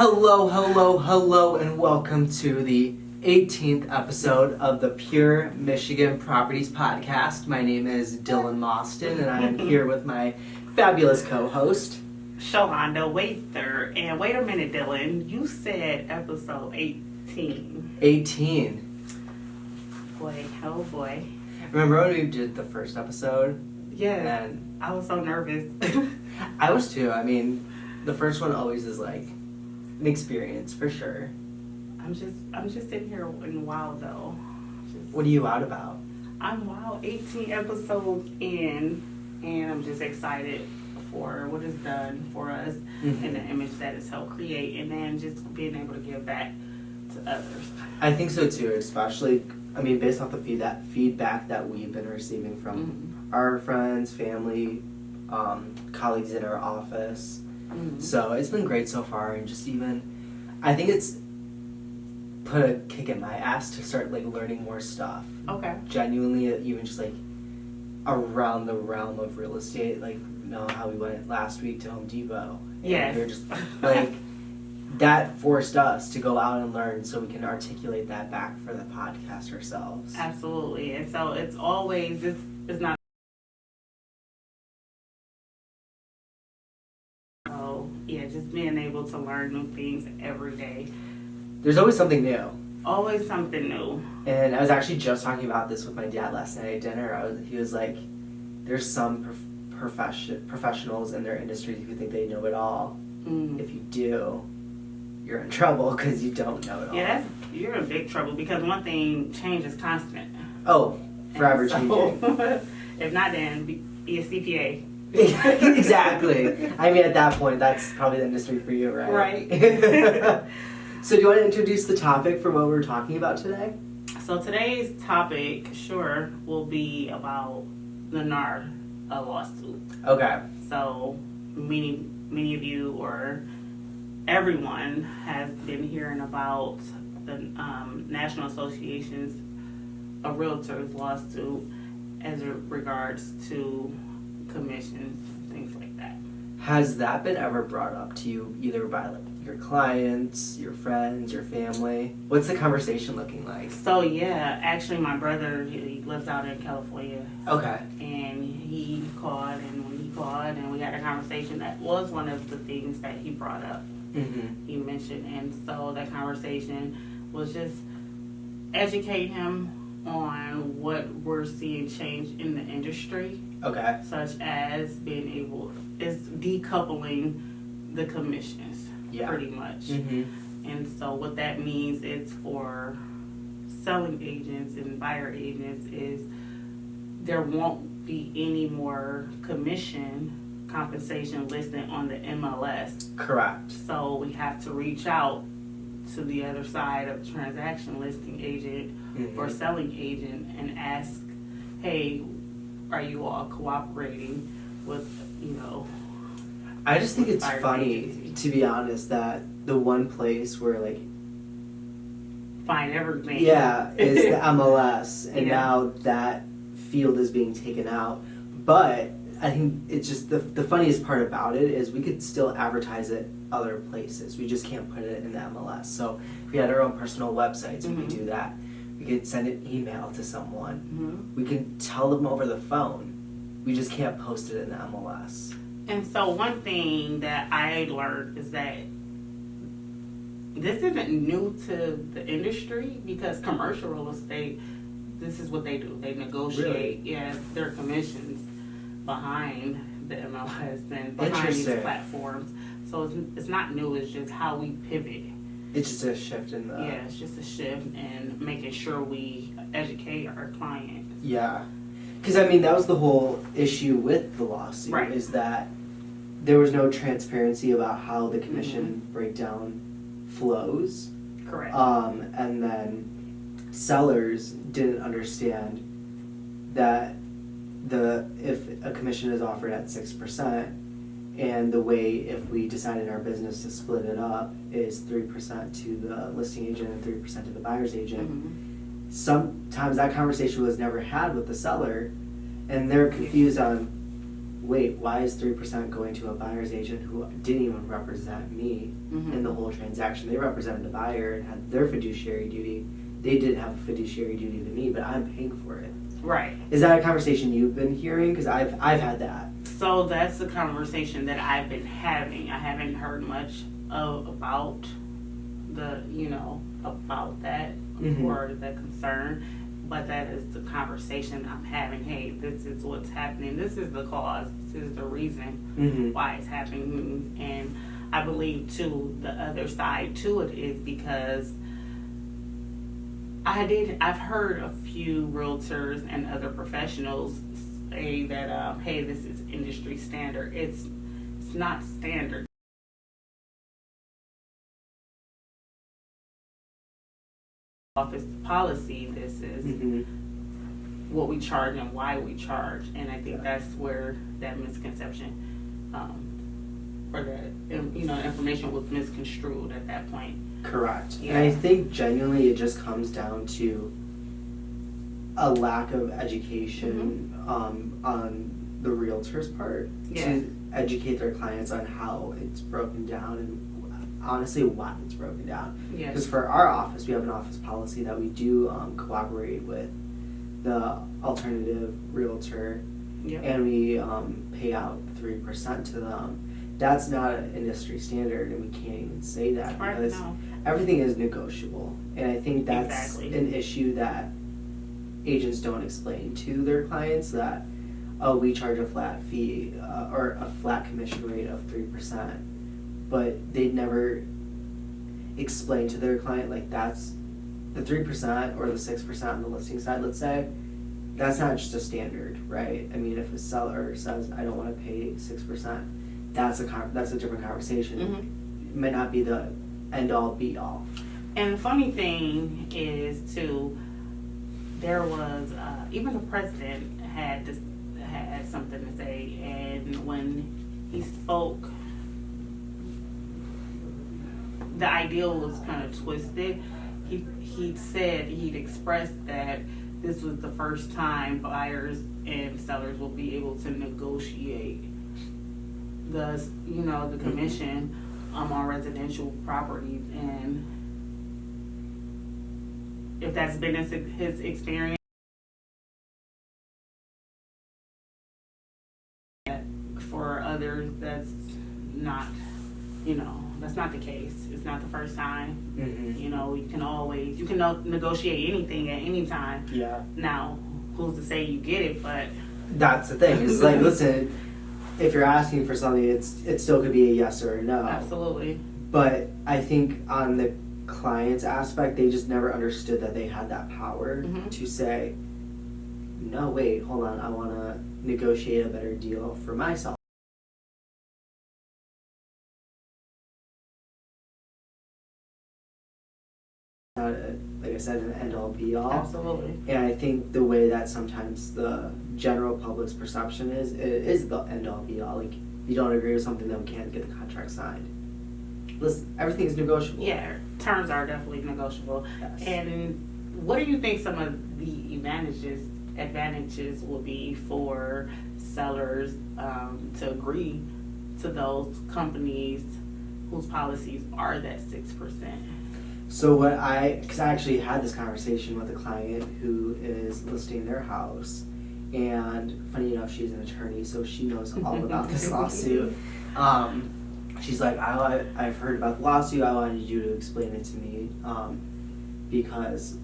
Hello, and welcome to the 18th episode of the Pure Michigan Properties Podcast. My name is Dylan Mostyn, and I am here with my fabulous co-host, Shalaunda. Wait a minute, Dylan. You said episode 18. 18. Boy, oh boy. Remember when we did the first episode? Yeah. And I was so nervous. I was too. I mean, the first one always is like an experience for sure. I'm just sitting here in wow though. What are you out about? I'm wow, 18 episodes in, and I'm just excited for what is done for us and the image that is helped create, and then just being able to give back to others. I think so too, especially, I mean, based off the feedback that we've been receiving from our friends, family, colleagues in our office. So it's been great so far, and just even, I think it's put a kick in my ass to start like learning more stuff. Okay. Genuinely, even just like around the realm of real estate, like you know how we went last week to Home Depot. Yes. They're just like that forced us to go out and learn, so we can articulate that back for the podcast ourselves. Absolutely, and so it's always it's not. Yeah, just being able to learn new things every day. There's always something new. Always something new. And I was actually just talking about this with my dad last night at dinner. He was like, there's some professionals in their industries who think they know it all. If you do, you're in trouble because you don't know it all. Yeah, you're in big trouble, because one thing, change is constant. Oh, forever changing. If not, then be a CPA. Exactly. I mean, at that point, that's probably the industry for you, right? Right. So do you want to introduce the topic for what we're talking about today? So today's topic, will be about the NAR lawsuit. Okay. So many of you, or everyone, has been hearing about the National Associations of Realtors lawsuit as it regards to commissions, things like that. Has that been ever brought up to you, either by like your clients, your friends, your family? What's the conversation looking like? So yeah, actually my brother, he lives out in California. Okay. And he called, and when he called and we had a conversation, that was one of the things that he brought up. He mentioned, and so that conversation was just educate him on what we're seeing change in the industry. Okay. Such as decoupling the commissions, pretty much. And so what that means is for selling agents and buyer agents is there won't be any more compensation listed on the MLS. Correct. So we have to reach out to the other side of the transaction listing agent or selling agent and ask, hey, are you all cooperating with, I just think it's funny, agency, to be honest, that the one place where like find everything is the MLS, and now that field is being taken out. But I think it's just the funniest part about it is we could still advertise it other places. We just can't put it in the MLS. So if we had our own personal websites, we could do that. We could send an email to someone. We can tell them over the phone. We just can't post it in the MLS. And so one thing that I learned is that this isn't new to the industry, because commercial real estate, this is what they do. They negotiate their commissions behind the MLS and behind these platforms. So it's not new, it's just how we pivot. It's just a shift in the... Yeah, it's just a shift in making sure we educate our clients. Yeah. Because, I mean, that was the whole issue with the lawsuit, is that there was no transparency about how the commission breakdown flows. Correct. And then sellers didn't understand that if a commission is offered at 6%, and the way, if we decide in our business to split it up, is 3% to the listing agent and 3% to the buyer's agent. Sometimes that conversation was never had with the seller, and they're confused on wait, why is 3% going to a buyer's agent who didn't even represent me in the whole transaction? They represented the buyer and had their fiduciary duty. They didn't have a fiduciary duty to me, but I'm paying for it. Right. Is that a conversation you've been hearing? Because I've had that. So that's the conversation that I've been having. I haven't heard much about the, about that or the concern, but that is the conversation I'm having. Hey, this is what's happening. This is the cause. This is the reason why it's happening. And I believe too, the other side to it is because I've heard a few realtors and other professionals say that, hey, this is industry standard. It's not standard. Office policy, this is what we charge and why we charge. And I think that's where that misconception, or that, information was misconstrued at that point. Correct. Yeah. And I think genuinely it just comes down to a lack of education on the realtor's part to educate their clients on how it's broken down and honestly why it's broken down. Because for our office, we have an office policy that we do cooperate with the alternative realtor, and we pay out 3% to them. That's not an industry standard, and we can't even say that because everything is negotiable. And I think that's an issue that agents don't explain to their clients, that, oh, we charge a flat fee or a flat commission rate of 3%. But they'd never explain to their client, like, that's the 3% or the 6% on the listing side, let's say, that's not just a standard, right? I mean, if a seller says, I don't want to pay 6%, that's a different conversation. It might not be the end-all, be-all. And the funny thing is, too, there was, even the president had something to say, and when he spoke, the ideal was kind of twisted. He'd expressed that this was the first time buyers and sellers will be able to negotiate the commission on residential properties, and if that's been his experience, for others that's not, that's not the case. It's not the first time. You can negotiate anything at any time. Yeah. Now, who's to say you get it? But that's the thing. It's like, listen, if you're asking for something, it still could be a yes or a no. Absolutely. But I think on the client's aspect, they just never understood that they had that power to say, no, wait, hold on, I want to negotiate a better deal for myself. Not, like I said, an end-all, be-all. Absolutely. And I think the way that sometimes the general public's perception is, it is the end-all, be-all. Like, you don't agree with something, then we can't get the contract signed. Listen, everything is negotiable. Yeah, terms are definitely negotiable. Yes. And what do you think some of the advantages will be for sellers to agree to those companies whose policies are that 6%? So because I actually had this conversation with a client who is listing their house, and funny enough, she's an attorney, so she knows all about this lawsuit. She's like, I've heard about the lawsuit, I wanted you to explain it to me, because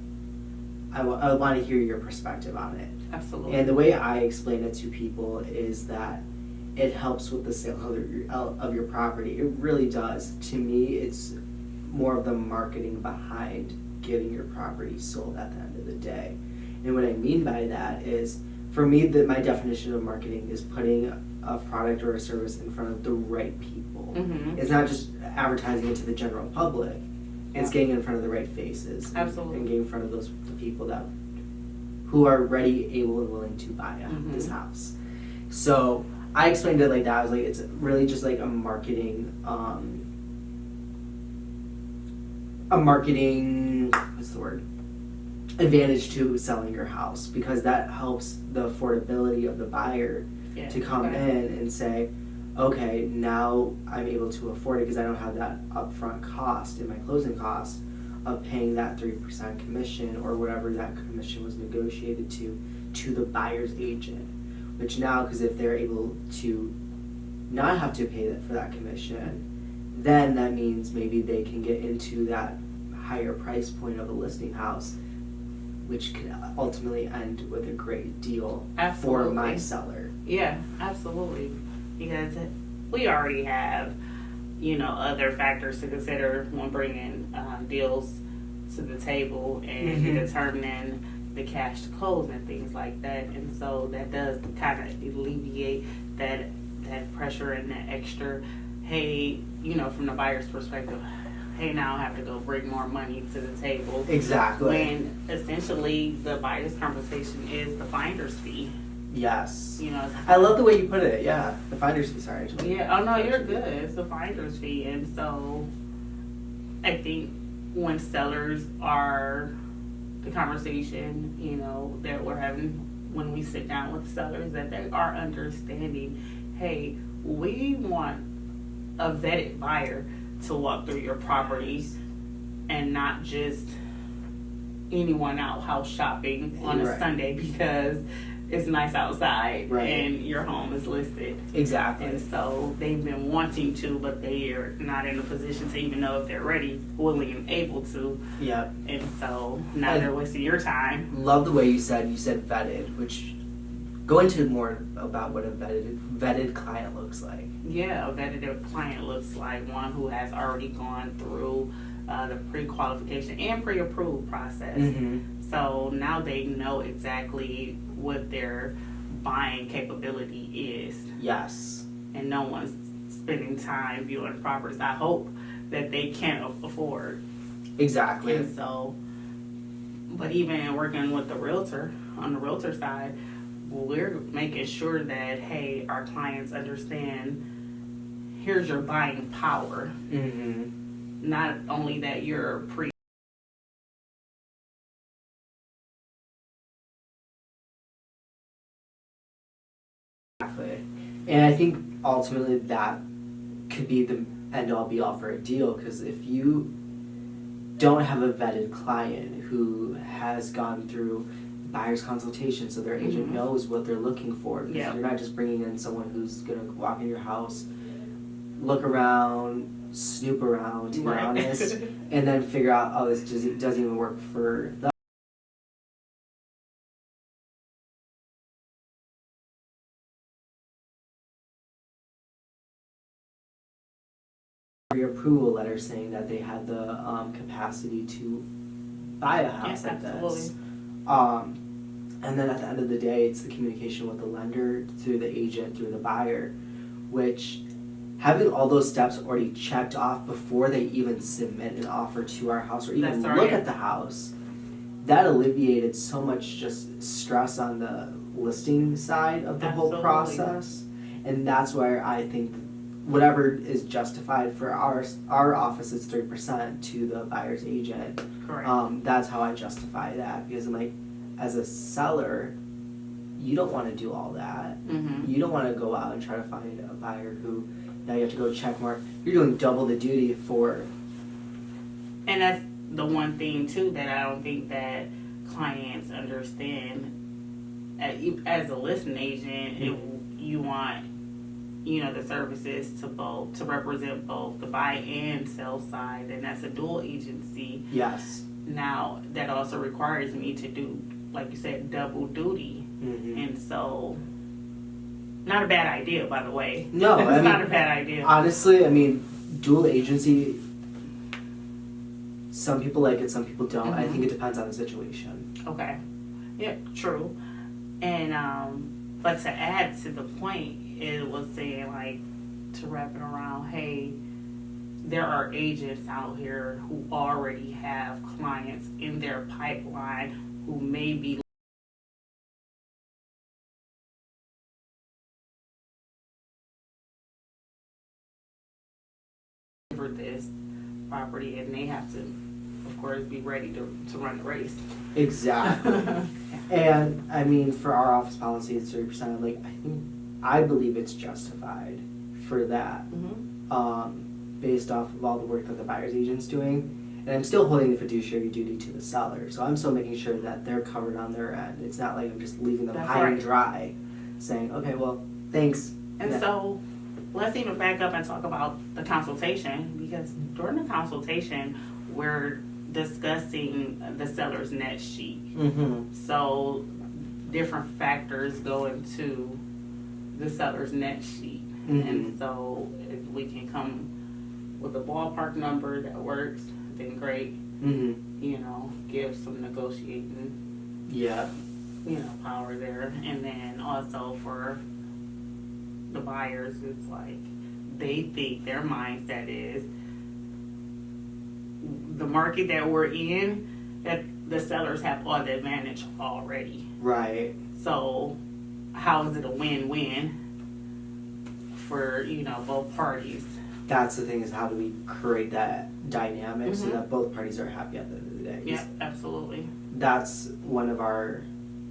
I want to hear your perspective on it. Absolutely. And the way I explain it to people is that it helps with the sale of your property. It really does. To me, it's more of the marketing behind getting your property sold at the end of the day. And what I mean by that is, for me, my definition of marketing is putting a product or a service in front of the right people. It's not just advertising it to the general public. It's getting in front of the right faces. Absolutely. And getting in front of the people who are ready, able, and willing to buy this house. So I explained it like that. I was like, it's really just like a marketing, what's the word? Advantage to selling your house, because that helps the affordability of the buyer to come in and say, okay, now I'm able to afford it because I don't have that upfront cost in my closing cost of paying that 3% commission or whatever that commission was negotiated to the buyer's agent. Which now, because if they're able to not have to pay for that commission, then that means maybe they can get into that higher price point of a listing house, which can ultimately end with a great deal for my seller. Yeah, absolutely. Because we already have, other factors to consider when bringing deals to the table and determining the cash to close and things like that. And so that does kind of alleviate that pressure and that extra, hey, from the buyer's perspective, hey, now I have to go bring more money to the table. Exactly. When essentially the buyer's compensation is the finder's fee. Yes. I love the way you put it. Yeah, the finder's fee. Sorry. Yeah. Oh no, you're good. It's the finder's fee, and so I think when sellers are the conversation, that we're having when we sit down with sellers, that they are understanding, hey, we want a vetted buyer to walk through your property and not just anyone out house shopping on a Sunday because it's nice outside and your home is listed. Exactly. And so they've been wanting to, but they are not in a position to even know if they're ready, willing, and able to. Yep. And so now they're wasting your time. Love the way you said vetted, which go into more about what a vetted client looks like. Yeah, a vetted client looks like one who has already gone through the pre-qualification and pre-approved process. So now they know exactly what their buying capability is. Yes. And no one's spending time viewing properties, I hope, that they can't afford. Exactly. And so, but even in working with the realtor, on the realtor side, we're making sure that, hey, our clients understand, here's your buying power. Not only that you're And I think ultimately that could be the end all be all for a deal, because if you don't have a vetted client who has gone through buyer's consultation so their agent knows what they're looking for, because you're not just bringing in someone who's going to walk in your house, look around, snoop around, to be honest, and then figure out, oh, this doesn't even work for the approval letter saying that they had the capacity to buy a house like this. And then at the end of the day, it's the communication with the lender, through the agent, through the buyer, which having all those steps already checked off before they even submit an offer to our house or even look at the house, that alleviated so much just stress on the listing side of the whole process. And that's where I think whatever is justified for our office is 3% to the buyer's agent. Correct. That's how I justify that, because I'm like, as a seller, you don't want to do all that. You don't want to go out and try to find a buyer who now you have to go check mark. You're doing double the duty for. And that's the one thing too that I don't think that clients understand. As a listing agent, you want the services to represent both the buy and sell side, and that's a dual agency. Yes. Now that also requires me to do, like you said, double duty, and so not a bad idea, by the way. No, it's not a bad idea. Honestly, dual agency. Some people like it, some people don't. I think it depends on the situation. Okay. Yeah, true. And but to add to the point, it was saying, like, to wrap it around, hey, there are agents out here who already have clients in their pipeline who may be for this property, and they have to, of course, be ready to run the race. Exactly. And for our office policy, it's 30%. Like, I think I believe it's justified for that, based off of all the work that the buyer's agent's doing. And I'm still holding the fiduciary duty to the seller, so I'm still making sure that they're covered on their end. It's not like I'm just leaving them That's high and right. dry, saying, okay, well, thanks. And Yeah. so let's even back up and talk about the consultation, because during the consultation, we're discussing the seller's net sheet. So different factors go into the seller's net sheet. And so if we can come with a ballpark number that works, then great. You know, give some negotiating power there. And then also for the buyers, it's like they think their mindset is the market that we're in, that the sellers have all the advantage already. Right. So how is it a win-win for, both parties? That's the thing, is how do we create that dynamic so that both parties are happy at the end of the day? Yeah, absolutely. That's one of our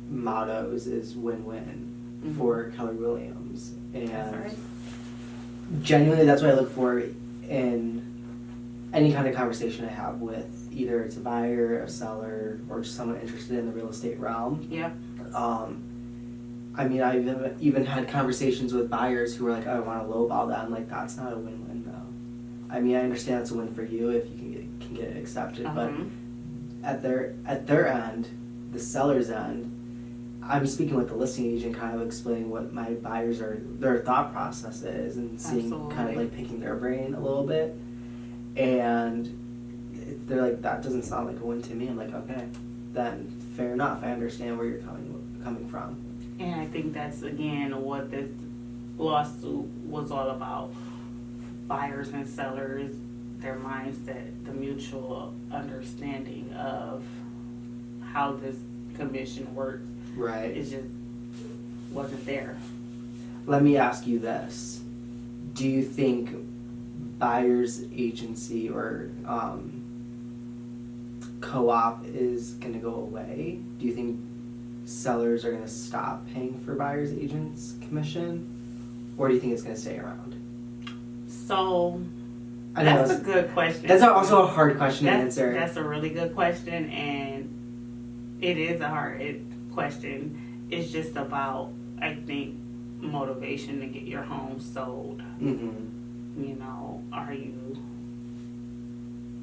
mottos, is win-win for Keller Williams. And That's right. genuinely, that's what I look for in any kind of conversation I have with either it's a buyer, a seller, or just someone interested in the real estate realm. Yeah. I mean, I've even had conversations with buyers who are like, "Oh, I want to lowball that." I'm like, that's not a win-win, though. I mean, I understand it's a win for you if you can get it accepted, but at their end, the seller's end, I'm speaking with the listing agent, kind of explaining what my buyers their thought process is, and seeing kind of like picking their brain a little bit. And they're like, that doesn't sound like a win to me. I'm like, okay, then fair enough. I understand where you're coming from. And I think that's, again, what this lawsuit was all about. Buyers and sellers, their mindset, the mutual understanding of how this commission works. Right. It just wasn't there. Let me ask you this. Do you think buyer's agency or co-op is going to go away? Do you think sellers are going to stop paying for buyer's agent's commission? Or do you think it's going to stay around? So, I know that's a good question. That's also a hard question to answer. That's a really good question, and it is a hard question. It's just about, I think, motivation to get your home sold.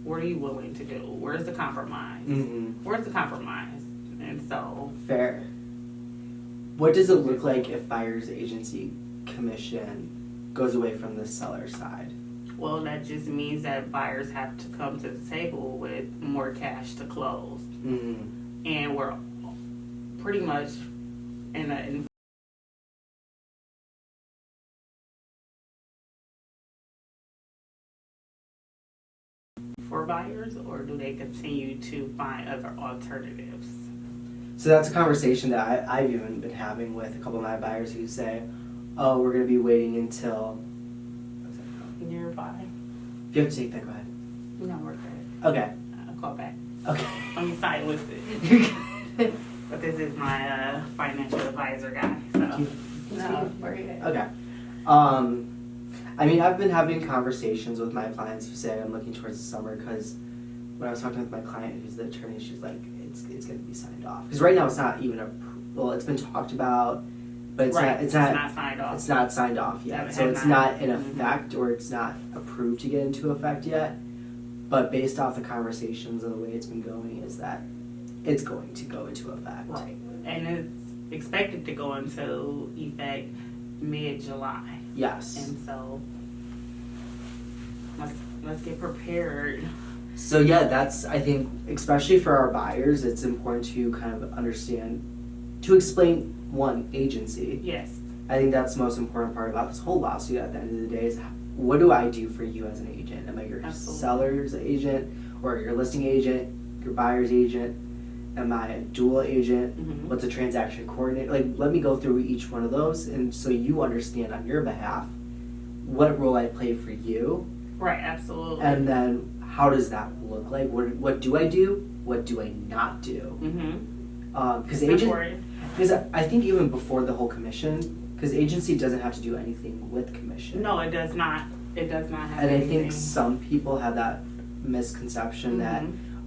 What are you willing to do? Where's the compromise? Where's the compromise? And so... Fair. What does it look like if buyer's agency commission goes away from the seller side? Well, that just means that buyers have to come to the table with more cash to close. And we're pretty much in for buyers, or do they continue to find other alternatives? So that's a conversation that I've even been having with a couple of my buyers who say, oh, we're going to be waiting until... Nearby. If you have to take that, go ahead. No, we're good. Okay. I'll call back. Okay. Let me silence it. You're good. But this is my financial advisor guy, so... No, we're good. Okay. I mean, I've been having conversations with my clients who say I'm looking towards the summer, because when I was talking with my client who's the attorney, she's like, it's going to be signed off. Because right now it's not even it's been talked about, but it's not signed off. It's not signed off yet. So it's not in effect, or it's not approved to get into effect yet. But based off the conversations and the way it's been going, is that it's going to go into effect. Right. And it's expected to go into effect mid-July. Yes. And so let's get prepared. So yeah, that's, I think, especially for our buyers, it's important to kind of understand, to explain one, agency. Yes. I think that's the most important part about this whole lawsuit at the end of the day, is what do I do for you as an agent? Am I your seller's agent, or your listing agent, your buyer's agent? Am I a dual agent? What's a transaction coordinator? Like, let me go through each one of those, and so you understand on your behalf what role I play for you. Right, absolutely. And then how does that look like? What do I do? What do I not do? Because I think even before the whole commission Because agency doesn't have to do anything with commission. No, it does not. It does not have And I anything. think some people have that misconception that,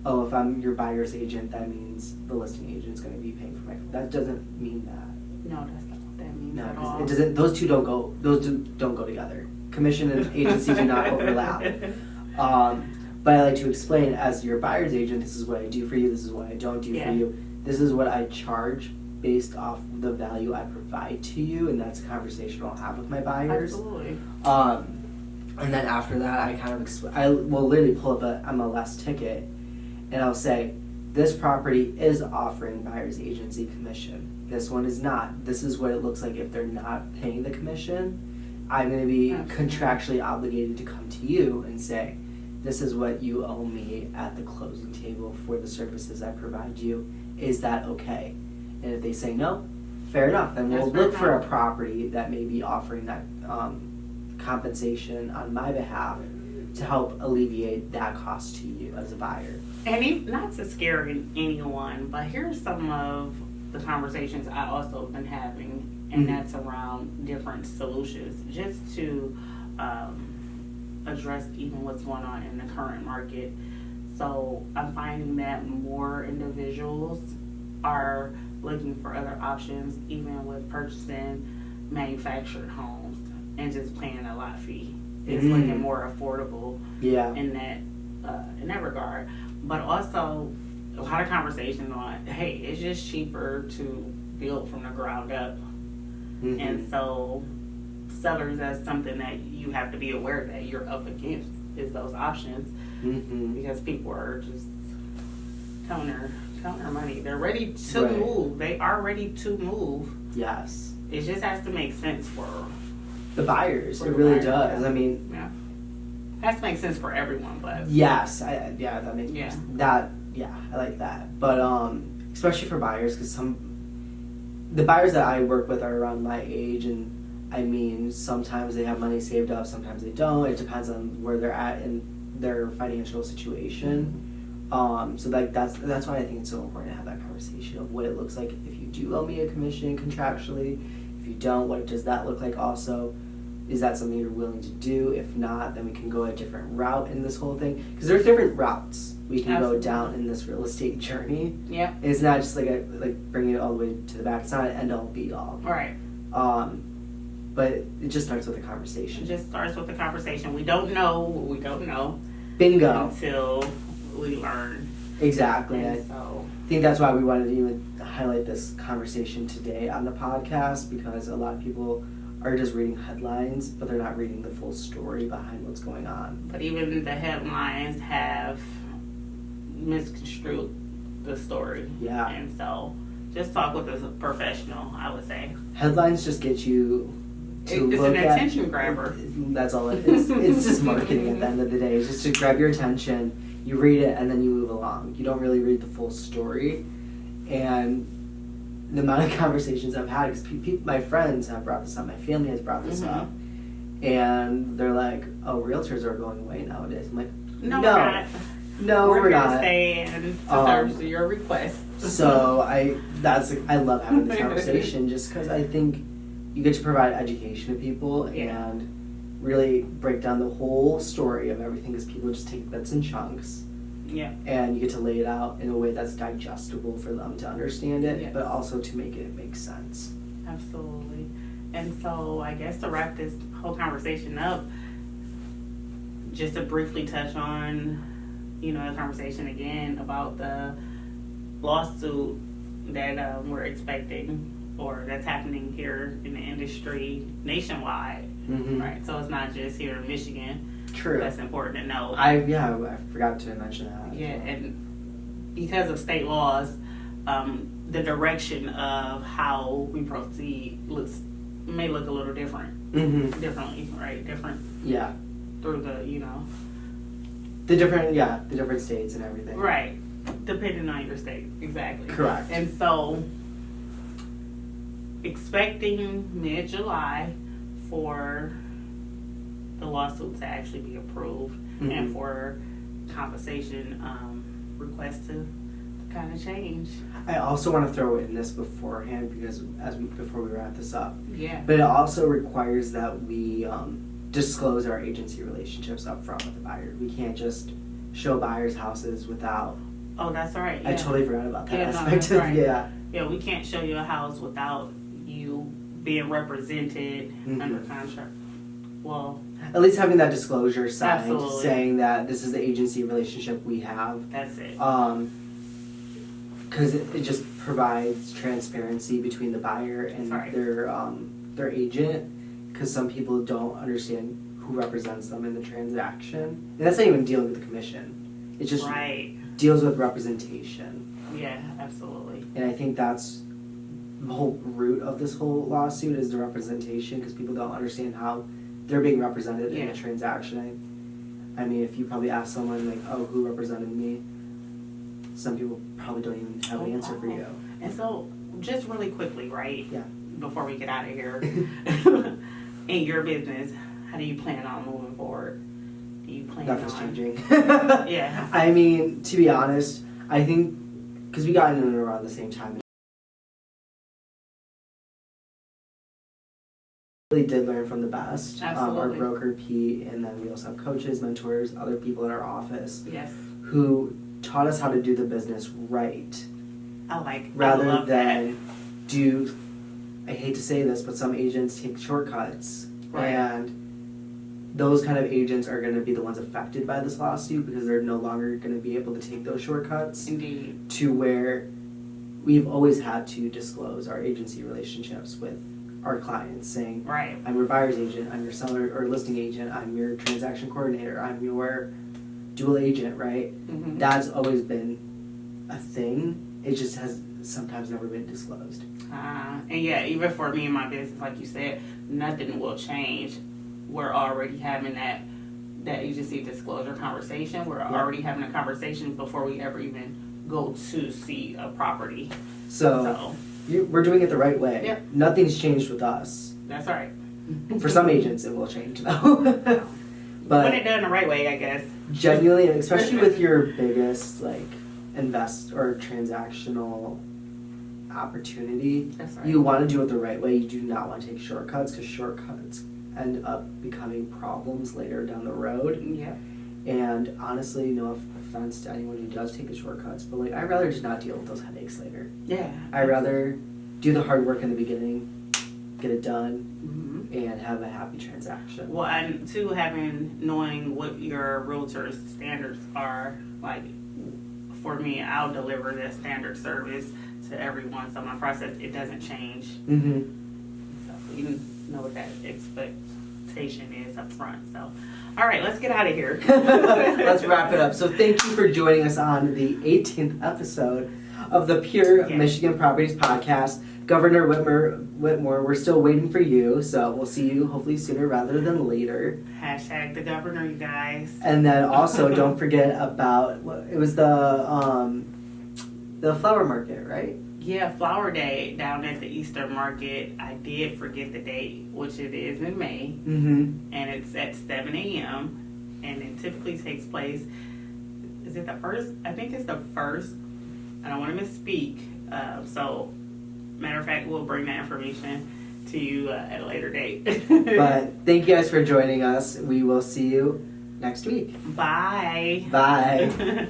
oh, if I'm your buyer's agent, that means the listing agent's going to be paying for my. That doesn't mean that. No, that's not what that means No, at 'cause all. it doesn't. Those two don't go. Don't go together. Commission and agency do not overlap. But I like to explain, as your buyer's agent, this is what I do for you. This is what I don't do for you. This is what I charge based off the value I provide to you, and that's a conversation I'll have with my buyers. Absolutely. And then after that, I kind of I will literally pull up a MLS ticket, and I'll say, this property is offering buyer's agency commission. This one is not. This is what it looks like if they're not paying the commission. I'm going to be contractually obligated to come to you and say, this is what you owe me at the closing table for the services I provide you. Is that okay? And if they say no, fair enough. Then we'll look for a property that may be offering that compensation on my behalf to help alleviate that cost to you as a buyer. And not to scare anyone, but here's some of the conversations I also have been having, and that's around different solutions, just to address even what's going on in the current market. So I'm finding that more individuals are looking for other options, even with purchasing manufactured homes and just paying a lot fee. It's looking more affordable in that regard. But also a lot of conversation on, hey, it's just cheaper to build from the ground up. And so sellers, that's something that you have to be aware that you're up against, is those options. Because people are just counting their money. They're ready to move. They are ready to move. Yes. It just has to make sense for the buyers. It really does. I mean, it has to make sense for everyone, but yes, that makes that. Yeah, I like that. But especially for buyers, because the buyers that I work with are around my age, and I mean, sometimes they have money saved up, sometimes they don't. It depends on where they're at in their financial situation. So like that's why I think it's so important to have that conversation of what it looks like if you do owe me a commission contractually. If you don't, what does that look like also? Is that something you're willing to do? If not, then we can go a different route in this whole thing. Because there's different routes we can go down in this real estate journey. Yeah. And it's not just like bringing it all the way to the back. It's not an end all be all. Right. But it just starts with a conversation. It just starts with a conversation. We don't know what we don't know. Bingo. Until we learn. Exactly. And I think that's why we wanted to even highlight this conversation today on the podcast, because a lot of people are just reading headlines, but they're not reading the full story behind what's going on. But even the headlines have misconstrued the story. Yeah. And so just talk with a professional, I would say. Headlines just get you to it's look an attention grabber. That's all it is. It's just marketing at the end of the day. It's just to grab your attention. You read it and then you move along. You don't really read the full story. And the amount of conversations I've had, because my friends have brought this up, my family has brought this up, and they're like, "Oh, realtors are going away nowadays." I'm like, "No, we're not. No, we're not. We're stay and serve your request." So I love having this conversation just because I think you get to provide education to people and really break down the whole story of everything, because people just take bits and chunks. Yeah. And you get to lay it out in a way that's digestible for them to understand it, but also to make it make sense. Absolutely. And so I guess to wrap this whole conversation up, just to briefly touch on, the conversation again about the lawsuit that we're expecting, or that's happening here in the industry nationwide, right? So it's not just here in Michigan. True. That's important to know. I forgot to mention that. Yeah, and because of state laws, the direction of how we proceed may look a little different. Differently, right? Different. Yeah. Through the, the different states and everything. Right. Depending on your state. Exactly. Correct. And so, expecting mid-July for the lawsuit to actually be approved and for compensation requests to kind of change. I also want to throw in this beforehand because before we wrap this up. Yeah. But it also requires that we disclose our agency relationships up front with the buyer. We can't just show buyers houses without. Oh, that's right. Yeah. I totally forgot about that aspect. That's right. Yeah. Yeah, we can't show you a house without you being represented under contract. Well, at least having that disclosure signed, absolutely. saying that this is the agency relationship we have. That's it. Because it just provides transparency between the buyer and their agent. Because some people don't understand who represents them in the transaction, and that's not even dealing with the commission. It just deals with representation. Yeah, absolutely. And I think that's the whole root of this whole lawsuit is the representation, because people don't understand how they're being represented in a transaction. I mean, if you probably ask someone like, "Oh, who represented me?" Some people probably don't even have an answer for you. And so, just really quickly, right? Yeah. Before we get out of here, in your business, how do you plan on moving forward? Do you plan Nothing's on changing. Yeah. I mean, to be honest, I think because we got in and around the same time. Really did learn from the best. Absolutely. Our broker Pete, and then we also have coaches, mentors, other people in our office. Yes. Who taught us how to do the business right. Rather than do. I hate to say this, but some agents take shortcuts, and those kind of agents are going to be the ones affected by this lawsuit because they're no longer going to be able to take those shortcuts. Indeed. To where we've always had to disclose our agency relationships with our clients, saying, I'm your buyer's agent, I'm your seller or listing agent, I'm your transaction coordinator, I'm your dual agent, right? Mm-hmm. That's always been a thing. It just has sometimes never been disclosed. And yeah, even for me and my business, like you said, nothing will change. We're already having that agency disclosure conversation. We're already having a conversation before we ever even go to see a property. So we're doing it the right way. Yep. Nothing's changed with us. That's right. For some agents, it will change though. But when it's done the right way, I guess. Genuinely, especially with your biggest invest or transactional opportunity, you want to do it the right way. You do not want to take shortcuts because shortcuts end up becoming problems later down the road. Yeah. And honestly, no offense to anyone who does take the shortcuts, but I'd rather just not deal with those headaches later. Yeah. I'd rather do the hard work in the beginning, get it done, and have a happy transaction. Well, and two, knowing what your realtor's standards are, for me, I'll deliver that standard service to everyone, so my process, it doesn't change. Mm-hmm. So you know what that expectation is up front. So, all right, let's get out of here. Let's wrap it up. So thank you for joining us on the 18th episode of the Pure Michigan Properties Podcast. Governor Whitmore, we're still waiting for you, so we'll see you hopefully sooner rather than later. Hashtag the governor, you guys. And then also don't forget about it was the flower market, right? Yeah, Flower Day down at the Easter Market. I did forget the date, which it is in May, and it's at 7 a.m. and it typically takes place. Is it the first? I think it's the first. I don't want to misspeak. So, matter of fact, we'll bring that information to you at a later date. But thank you guys for joining us. We will see you next week. Bye. Bye.